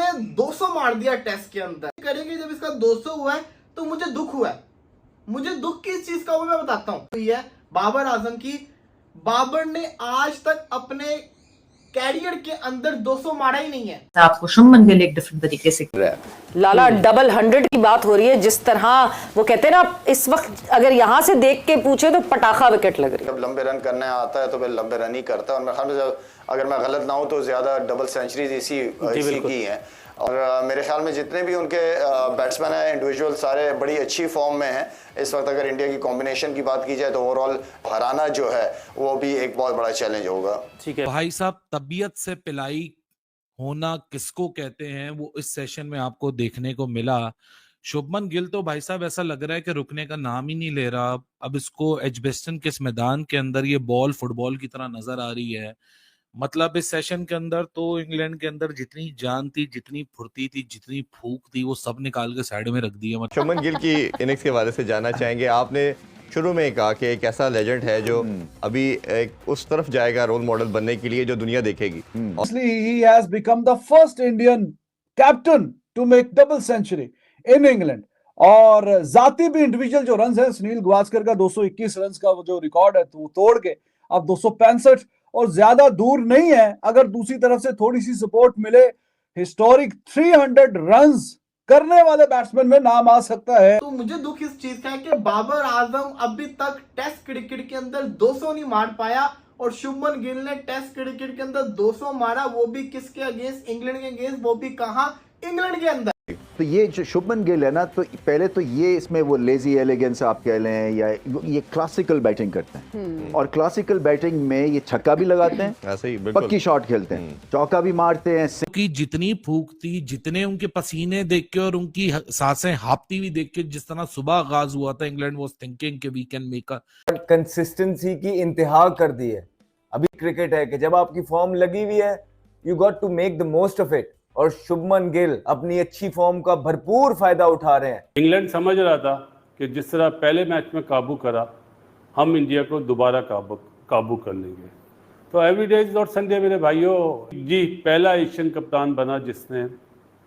ने 200 मार दिया टेस्ट के अंदर। करेंगे जब इसका 200 हुआ है तो मुझे दुख हुआ है। मुझे दुख किस चीज का हुआ मैं बताता हूँ। तो ये बाबर आजम की, बाबर ने आज तक अपने कैरियर के अंदर 200 मारा ही नहीं है। आपको शुभमन गिल एक डिफरेंट तरीके से लाला डबल 100 की बात हो रही है, जिस तरह वो कहते हैं ना, इस वक्त अगर यहाँ से देख के पूछे तो पटाखा विकेट लग रही है। जब लंबे रन करने आता है तो फिर लंबे रन ही करता है। और मेरे ख्याल में अगर मैं गलत ना हूँ तो ज्यादा डबल सेंचुरीज इसी की हैं। और मेरे ख्याल में जितने भी उनके बैट्समैन हैं इंडिविजुअल सारे बड़ी अच्छी फॉर्म में हैं इस वक्त। अगर इंडिया की कॉम्बिनेशन की बात की जाए तो ओवरऑल हराना जो है वो भी एक बहुत बड़ा चैलेंज होगा। ठीक है भाई साहब, तबीयत से पिलाई होना किसको कहते हैं वो इस सेशन में आपको देखने को मिला। शुभमन गिल तो भाई साहब ऐसा लग रहा है कि रुकने का नाम ही नहीं ले रहा। अब इसको एजबेस्टन के इस मैदान के अंदर ये बॉल फुटबॉल की तरह नजर आ रही है। मतलब इस सेशन के अंदर तो इंग्लैंड के अंदर जितनी जान थी, जितनी फुर्ती थी, जितनी फूक थी, वो सब निकाल के साइड में रख दी है। शुभमन गिल की इनिंग्स के बारे से जानना चाहेंगे। आपने शुरू में कहा कि एक ऐसा लेजेंड है जो अभी एक उस तरफ जाएगा रोल मॉडल बनने के लिए जो दुनिया देखेगी। He has become the first Indian captain to make double century in England। और जाती भी इंडिविजुअल जो रन है, सुनील गावस्कर का 221 रन का वो जो रिकॉर्ड है तो वो तोड़ के अब 265 और ज्यादा दूर नहीं है। अगर दूसरी तरफ से थोड़ी सी सपोर्ट मिले, हिस्टोरिक 300 रन्स करने वाले बैट्समैन में नाम आ सकता है। तो मुझे दुख इस चीज का है कि बाबर आजम अभी तक टेस्ट क्रिकेट के अंदर 200 नहीं मार पाया और शुभमन गिल ने टेस्ट क्रिकेट के अंदर 200 मारा, वो भी किसके अगेंस्ट? इंग्लैंड के अगेंस्ट, वो भी कहां? इंग्लैंड के अंदर। तो ये जो शुभमन गिल है ना, तो पहले तो ये इसमें वो लेजी एलिगेंस आप कह लें या ये क्लासिकल बैटिंग करते हैं। और क्लासिकल बैटिंग में ये छक्का भी लगाते हैं, ऐसे ही पक्की शॉट खेलते हैं, चौका भी मारते हैं। कि जितनी फूक थी, जितने उनके पसीने देख के और उनकी सांसें हापती हुई देख के, जिस तरह सुबह आगाज हुआ था, इंग्लैंड वाज थिंकिंग कि we can make a. Consistency की इंतहा कर दी है। अभी क्रिकेट है कि जब आपकी फॉर्म लगी हुई है, you got to make the most of it. और शुभमन गिल अपनी अच्छी फॉर्म का भरपूर फायदा उठा रहे हैं। इंग्लैंड समझ रहा था कि जिस तरह पहले मैच में काबू करा, हम इंडिया को दोबारा काबू कर लेंगे। तो every day is not Sunday मेरे भाइयों। जी, पहला एशियन कप्तान बना जिसने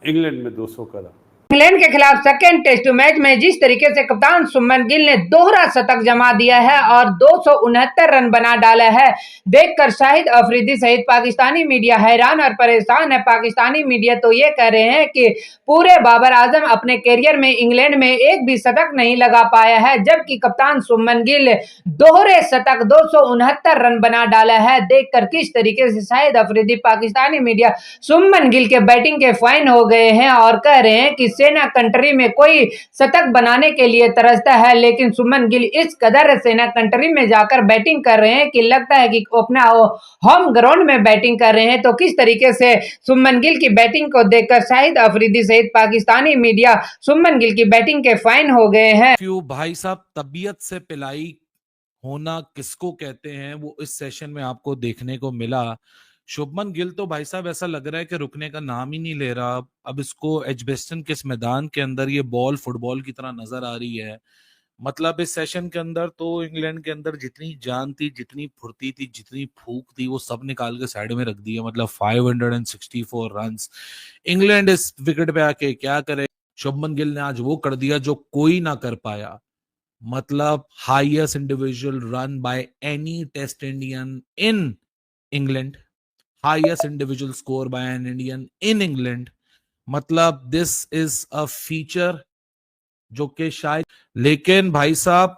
इंग्लैंड में 200 करा। इंग्लैंड के खिलाफ सेकेंड टेस्ट मैच में जिस तरीके से कप्तान शुभमन गिल ने दोहरा शतक जमा दिया है और 269 रन बना डाला है, देखकर शाहिद अफरीदी सहित पाकिस्तानी मीडिया हैरान और परेशान है। पाकिस्तानी मीडिया तो ये कह रहे हैं कि पूरे बाबर आजम अपने कैरियर में इंग्लैंड में एक भी शतक नहीं लगा पाया है, जबकि कप्तान शुभमन गिल दोहरे शतक 269 रन बना डाला है। देखकर किस तरीके से शाहिद अफरीदी पाकिस्तानी मीडिया शुभमन गिल के बैटिंग के फैन हो गए हैं और कह रहे हैं कि सेना कंट्री में कोई शतक बनाने के लिए तरसता है, लेकिन शुभमन गिल इस कदर सेना कंट्री में जाकर बैटिंग कर रहे हैं कि लगता है कि अपना होम ग्राउंड में बैटिंग कर रहे हैं। तो किस तरीके से शुभमन गिल की बैटिंग को देखकर शाहिद अफरीदी सहित पाकिस्तानी मीडिया शुभमन गिल की बैटिंग के फैन हो गए हैं। भाई साहब, तबीयत से पिलाई होना किसको कहते हैं वो इस सेशन में आपको देखने को मिला। शुभमन गिल तो भाई साहब ऐसा लग रहा है कि रुकने का नाम ही नहीं ले रहा। अब इसको एजबेस्टन के इस मैदान के अंदर ये बॉल फुटबॉल की तरह नजर आ रही है। मतलब इस सेशन के अंदर तो इंग्लैंड के अंदर जितनी जान थी, जितनी फुर्ती थी, जितनी फूक थी, वो सब निकाल के साइड में रख दी है। मतलब 564 रन्स। इंग्लैंड इस विकेट पे आके क्या करे? शुभमन गिल ने आज वो कर दिया जो कोई ना कर पाया। मतलब highest individual run by any test Indian in England, highest individual score by an Indian in England। मतलब this is a feature जो कि शायद, लेकिन भाई साहब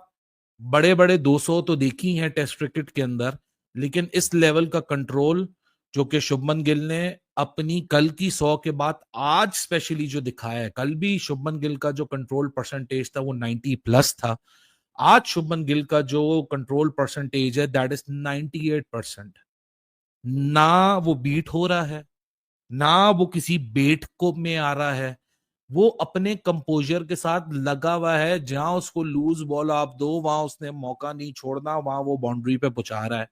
बड़े बड़े 200 तो देखी हैं टेस्ट क्रिकेट के अंदर, लेकिन इस लेवल का कंट्रोल जो कि शुभमन गिल ने अपनी कल की 100 के बाद आज स्पेशली जो दिखाया है। कल भी शुभमन गिल का जो कंट्रोल परसेंटेज था वो 90+ था। आज शुभमन गिल का जो कंट्रोल परसेंटेज है दैट इज 98%। ना वो बीट हो रहा है, ना वो किसी बेट को में आ रहा है, वो अपने कंपोजर के साथ लगा हुआ है। जहां उसको लूज बॉल आप दो वहां उसने मौका नहीं छोड़ना, वहां वो बाउंड्री पे पहुंचा रहा है।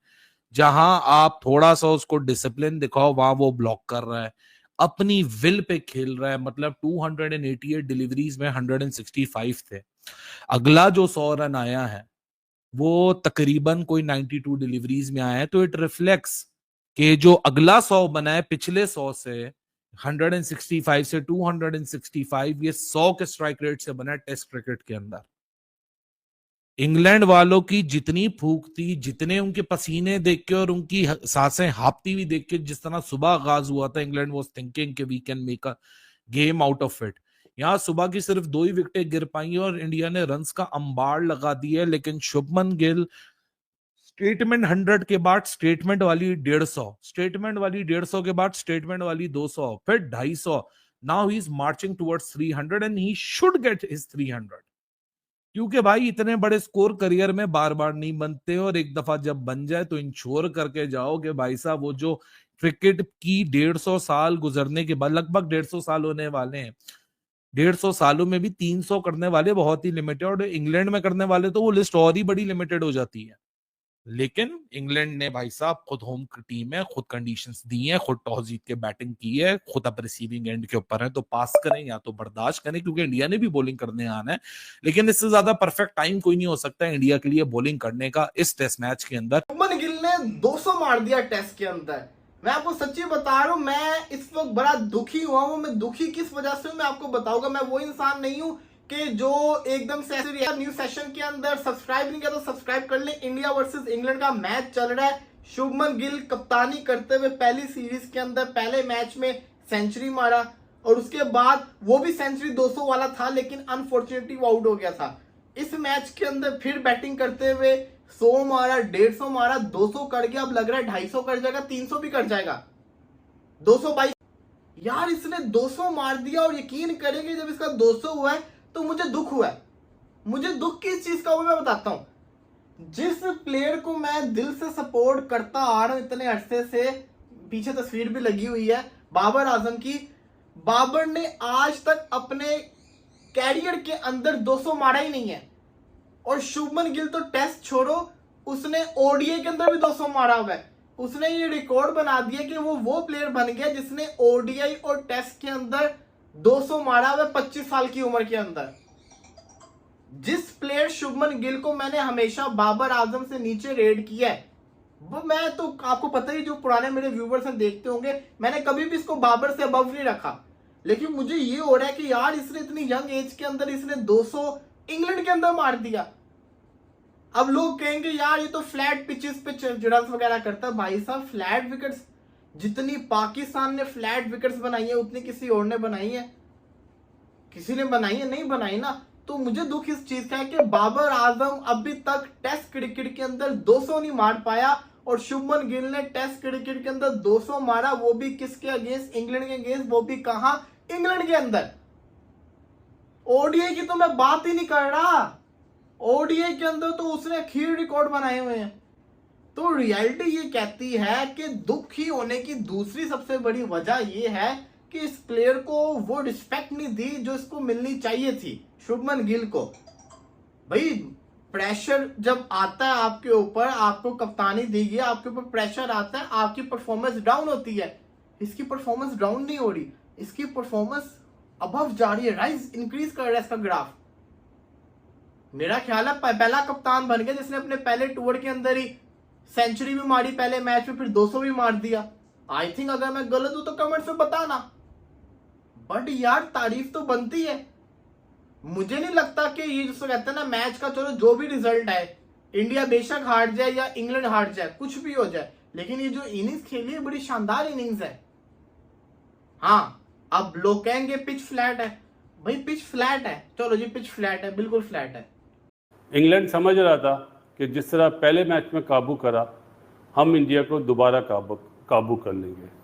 जहां आप थोड़ा सा उसको डिसिप्लिन दिखाओ वहां वो ब्लॉक कर रहा है, अपनी विल पे खेल रहा है। मतलब 288 डिलीवरीज में 165 थे। अगला जो 100 रन आया है वो तकरीबन कोई 92 डिलीवरीज में आया है। तो इट रिफ्लेक्ट्स कि जो अगला 100 बना है पिछले 100 से 165 से 265 ये 100 के स्ट्राइक रेट से बना है टेस्ट क्रिकेट के अंदर। इंग्लैंड वालों की जितनी फूक थी, जितने उनके पसीने देख के और उनकी सांसें हापती हुई देख के, जिस तरह सुबह आगाज हुआ था, इंग्लैंड वाज थिंकिंग कि we can make a game out of it. यहाँ सुबह की सिर्फ 2 ही विकेटें गिर पाई और इंडिया ने रन्स का अंबार लगा दिया। लेकिन शुभमन गिल स्टेटमेंट 100 के बाद स्टेटमेंट वाली 150, स्टेटमेंट वाली 150 के बाद स्टेटमेंट वाली 200, फिर 250। Now he is marching towards 300 and he should get his 300, क्योंकि भाई इतने बड़े स्कोर करियर में बार बार नहीं बनते, और एक दफा जब बन जाए तो इंश्योर करके जाओ कि भाई साहब वो जो क्रिकेट की 150 साल गुजरने के बाद, लगभग 150 साल होने वाले हैं, 150 सालों में भी 300 करने वाले बहुत ही लिमिटेड, और इंग्लैंड में करने वाले तो वो लिस्ट और ही बड़ी लिमिटेड हो जाती है। लेकिन इंग्लैंड ने भाई साहब खुद होम टीम है, खुद कंडीशंस दी हैं, खुद टॉस जीत के बैटिंग की है, खुद अब रिसीविंग एंड के ऊपर है, तो पास करें या तो बर्दाश्त करें, क्योंकि इंडिया ने भी बॉलिंग करने आना है। लेकिन इससे ज्यादा परफेक्ट टाइम कोई नहीं हो सकता है इंडिया के लिए बॉलिंग करने का इस टेस्ट मैच के अंदर। शुभमन गिल ने 200 मार दिया टेस्ट के अंदर। मैं आपको सच्ची बता रहा हूं, मैं इस वक्त बड़ा दुखी हुआ हूं। मैं दुखी किस वजह से हूं मैं आपको बताऊंगा। मैं वो इंसान नहीं हूं कि जो एकदम से न्यू सेशन के अंदर सब्सक्राइब नहीं किया तो सब्सक्राइब कर ले। इंडिया वर्सेस इंग्लैंड का मैच चल रहा है। शुभमन गिल कप्तानी करते हुए पहली सीरीज के अंदर पहले मैच में सेंचुरी मारा, और उसके बाद वो भी सेंचुरी 200 वाला था, लेकिन अनफॉर्चुनेटली वो आउट हो गया था। इस मैच के अंदर फिर बैटिंग करते हुए 100 मारा, 150 मारा, 200 कर गया, अब लग रहा है 250 कर जाएगा, 300 भी कर जाएगा, 222। यार इसने 200 मार दिया, और यकीन करेंगे जब इसका 200 हुआ है तो मुझे दुख हुआ है। मुझे दुख किस चीज का हुआ मैं बताता हूं। जिस प्लेयर को मैं दिल से सपोर्ट करता आ रहा हूं इतने अरसे से, पीछे तस्वीर भी लगी हुई है बाबर आजम की, बाबर ने आज तक अपने कैरियर के अंदर 200 मारा ही नहीं है। और शुभमन गिल तो टेस्ट छोड़ो, उसने ओडीआई के अंदर भी 200 मारा हुआ है। उसने ये रिकॉर्ड बना दिया कि वो प्लेयर बन गया जिसने ओडीआई और टेस्ट के अंदर 200 मारा हुआ 25 साल की उम्र के अंदर। जिस प्लेयर शुभमन गिल को मैंने हमेशा बाबर आजम से नीचे रेट किया है, वो मैं तो आपको पता ही, जो पुराने मेरे व्यूवर्स हैं देखते होंगे, मैंने कभी भी इसको बाबर से अबव नहीं रखा। लेकिन मुझे ये हो रहा है कि यार इसने इतनी यंग एज के अंदर इसने 200 इंग्लैंड के अंदर मार दिया। अब लोग कहेंगे यार ये तो फ्लैट पिचेस पे रन्स वगैरह करता है। भाई साहब फ्लैट विकेट्स जितनी पाकिस्तान ने फ्लैट विकेट्स बनाई है उतनी किसी और ने बनाई है? किसी ने बनाई है? नहीं बनाई ना। तो मुझे दुख इस चीज का है कि बाबर आजम अभी तक टेस्ट क्रिकेट के अंदर 200 नहीं मार पाया, और शुभमन गिल ने टेस्ट क्रिकेट के अंदर 200 मारा, वो भी किसके अगेंस्ट? इंग्लैंड के अगेंस्ट, वो भी कहां? इंग्लैंड के अंदर। ओडीआई की तो मैं बात ही नहीं कर रहा, ओडीआई के अंदर तो उसने अखीर रिकॉर्ड बनाए हुए हैं। तो रियलिटी ये कहती है कि दुखी होने की दूसरी सबसे बड़ी वजह ये है कि इस प्लेयर को वो रिस्पेक्ट नहीं दी जो इसको मिलनी चाहिए थी, शुभमन गिल को। भाई प्रेशर जब आता है आपके ऊपर, आपको कप्तानी दी गई, आपके ऊपर प्रेशर आता है, आपकी परफॉर्मेंस डाउन होती है। इसकी परफॉर्मेंस डाउन नहीं हो रही, इसकी परफॉर्मेंस अबव जा रही है, राइज इंक्रीज कर रहा है इसका ग्राफ। मेरा ख्याल है पहला कप्तान बन गया जिसने अपने पहले टूर के अंदर ही सेंचुरी भी मारी पहले मैच में, फिर 200 भी मार दिया। आई थिंक अगर मैं गलत हूं तो कमेंट्स में बताना, बट यार तारीफ तो बनती है। मुझे नहीं लगता कि ये जिसको कहते हैं ना मैच का, चलो जो भी रिजल्ट है, इंडिया बेशक हार जाए या इंग्लैंड हार जाए, कुछ भी हो जाए, लेकिन ये जो इनिंग्स खेली है बड़ी शानदार इनिंग्स है। हाँ अब लोग कहेंगे पिच फ्लैट है, भाई पिच फ्लैट है, चलो जी पिच फ्लैट है, बिल्कुल फ्लैट है। इंग्लैंड समझ रहा था कि जिस तरह पहले मैच में काबू करा, हम इंडिया को दोबारा काबू कर लेंगे।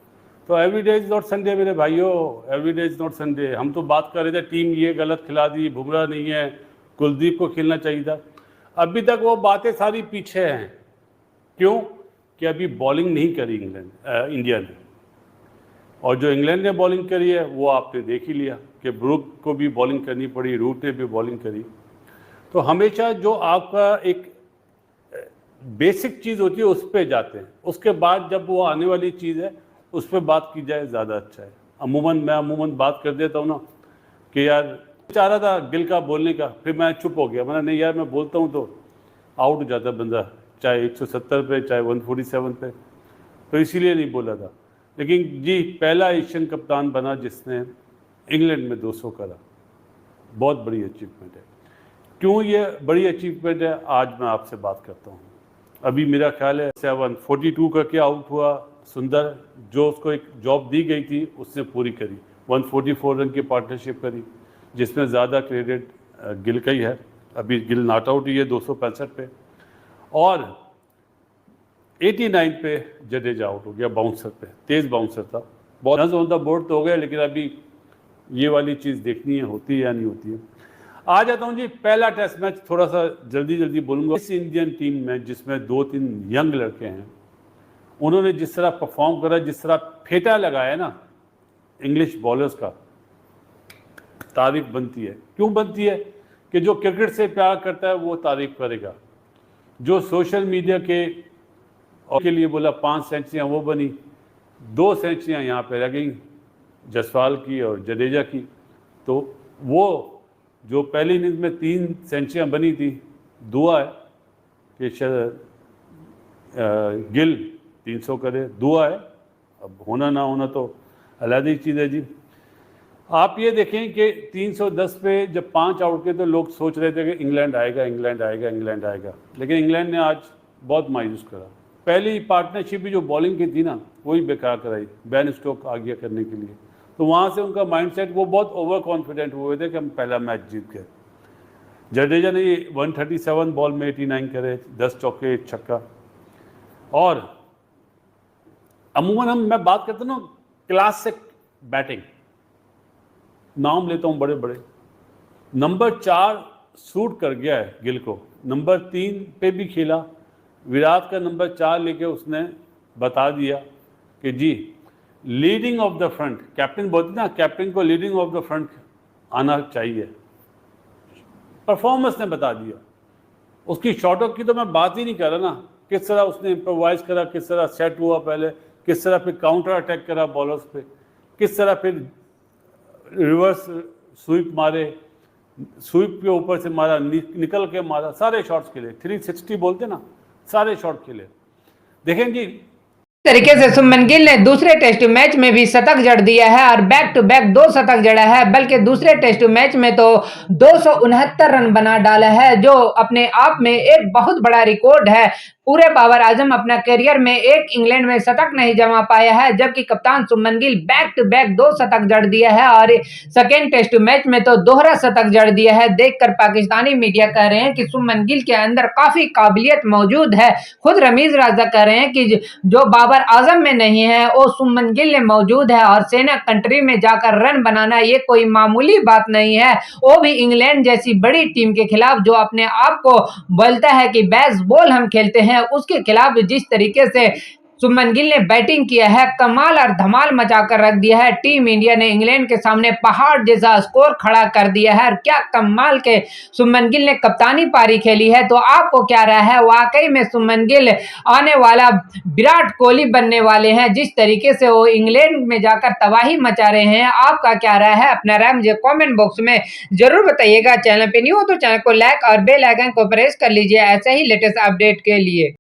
तो every day is not Sunday मेरे भाइयों, every day is not Sunday. हम तो बात कर रहे थे टीम ये गलत खिला दी, बुमराह नहीं है, कुलदीप को खेलना चाहिए था। अभी तक वो बातें सारी पीछे हैं। क्यों? कि अभी बॉलिंग नहीं करी इंडिया ने, और जो इंग्लैंड ने बॉलिंग करी है वो आपने देख ही लिया कि ब्रुक को भी बॉलिंग करनी पड़ी, रूट ने भी बॉलिंग करी। तो हमेशा जो आपका एक बेसिक चीज़ होती है उस पर जाते हैं, उसके बाद जब वो आने वाली चीज़ है उस पर बात की जाए ज़्यादा अच्छा है। मैं अमूमन बात कर देता हूँ ना कि यार चाह रहा था गिल का बोलने का, फिर मैं चुप हो गया। मैंने नहीं यार मैं बोलता हूँ तो आउट हो जाता बंदा, चाहे 170 पे चाहे 147 पे, तो इसीलिए नहीं बोला था। लेकिन जी पहला एशियन कप्तान बना जिसने इंग्लैंड में 200 करा, बहुत बड़ी अचीवमेंट है। क्यों ये बड़ी अचीवमेंट है, आज मैं आपसे बात करता हूँ। अभी मेरा ख्याल है 742 करके आउट हुआ सुंदर, जो उसको एक जॉब दी गई थी उसने पूरी करी। 144 रन की पार्टनरशिप करी, जिसमें ज़्यादा क्रेडिट गिल का ही है। अभी गिल नॉट आउट ही है 265 पे, और 89 पे जडेजा आउट हो गया बाउंसर पे, तेज़ बाउंसर था। बहुत रन ऑन द बोर्ड तो हो गया, लेकिन अभी ये वाली चीज़ देखनी है होती है या नहीं होती है। आ जाता हूँ जी पहला टेस्ट मैच, थोड़ा सा जल्दी बोलूँगा। इस इंडियन टीम में जिसमें 2-3 यंग लड़के हैं, उन्होंने जिस तरह परफॉर्म करा, जिस तरह फेटा लगाया ना इंग्लिश बॉलर्स का, तारीफ बनती है। क्यों बनती है? कि जो क्रिकेट से प्यार करता है वो तारीफ करेगा। जो सोशल मीडिया के लिए बोला 5 सेंचुरियाँ वो बनी, 2 सेंचुरियाँ यहाँ पे रह गई जसवाल की और जडेजा की। तो वो जो पहली इनिंग्स में 3 सेंचुरियाँ बनी थी, दुआ है कि गिल 300 करे, दुआ है। अब होना ना होना तो अलग चीज़ है जी। आप ये देखें कि 310 पे जब 5 आउट के तो लोग सोच रहे थे कि इंग्लैंड आएगा, लेकिन इंग्लैंड ने आज बहुत मायूस करा। पहली पार्टनरशिप भी जो बॉलिंग की थी ना, वही बेकार कराई, बेन स्टोक आ गया करने के लिए। तो वहाँ से उनका माइंडसेट, वो बहुत ओवर कॉन्फिडेंट हुए थे कि हम पहला मैच जीत गए। जडेजा ने 137 बॉल में 89 करे, 10 चौके 1 छक्का। और अमूमन मैं बात करता हूँ ना क्लासिक बैटिंग, नाम लेता हूँ बड़े बड़े। नंबर 4 सूट कर गया है गिल को, नंबर 3 पे भी खेला। विराट का नंबर 4 लेके उसने बता दिया कि जी leading of the front, captain बोलते ना, कैप्टन को लीडिंग ऑफ द फ्रंट आना चाहिए। परफॉर्मेंस ने बता दिया। उसकी शॉटों की तो मैं बात ही नहीं कर रहा ना, किस तरह उसने इम्प्रोवाइज करा, किस तरह सेट हुआ पहले, किस तरह फिर काउंटर अटैक करा बॉलर्स पे, किस तरह फिर रिवर्स स्वीप मारे, स्वीप के ऊपर से मारा, निकल के मारा, सारे शॉट्स खेले। 360 बोलते ना, सारे शॉट खेले। देखें जी तरीके से सुमन गिल ने दूसरे टेस्ट मैच में भी शतक जड़ दिया है और बैक टू बैक 2 शतक जड़ा है, बल्कि दूसरे टेस्ट मैच में तो 269 रन बना डाला है, जो अपने आप में एक बहुत बड़ा रिकॉर्ड है। पूरे बाबर आजम अपना करियर में एक इंग्लैंड में शतक नहीं जमा पाया है, जबकि कप्तान सुमन गिल बैक टू बैक 2 शतक जड़ दिया है और सेकेंड टेस्ट मैच में तो दोहरा शतक जड़ दिया है। देखकर पाकिस्तानी मीडिया कह रहे हैं कि सुमन गिल के अंदर काफी काबिलियत मौजूद है। खुद रमीज राजा कह रहे हैं कि जो बाबर आजम में नहीं है वो सुमन गिल में मौजूद है, और सेना कंट्री में जाकर रन बनाना ये कोई मामूली बात नहीं है, वो भी इंग्लैंड जैसी बड़ी टीम के खिलाफ, जो अपने आप को बोलता है कि बेसबॉल हम खेलते हैं, उसके खिलाफ जिस तरीके से सुमन गिल ने बैटिंग किया है, कमाल और धमाल मचाकर रख दिया है। टीम इंडिया ने इंग्लैंड के सामने पहाड़ जैसा स्कोर खड़ा कर दिया है और क्या कमाल के सुमन गिल ने कप्तानी पारी खेली है। तो आपको क्या राय है, वाकई में सुमन गिल आने वाला विराट कोहली बनने वाले हैं? जिस तरीके से वो इंग्लैंड में जाकर तबाही मचा रहे हैं, आपका क्या राय है? अपना राय मुझे कॉमेंट बॉक्स में जरूर बताइएगा। चैनल पे न्यू हो तो चैनल को लाइक और बेल आइकन को प्रेस कर लीजिए ऐसे ही लेटेस्ट अपडेट के लिए।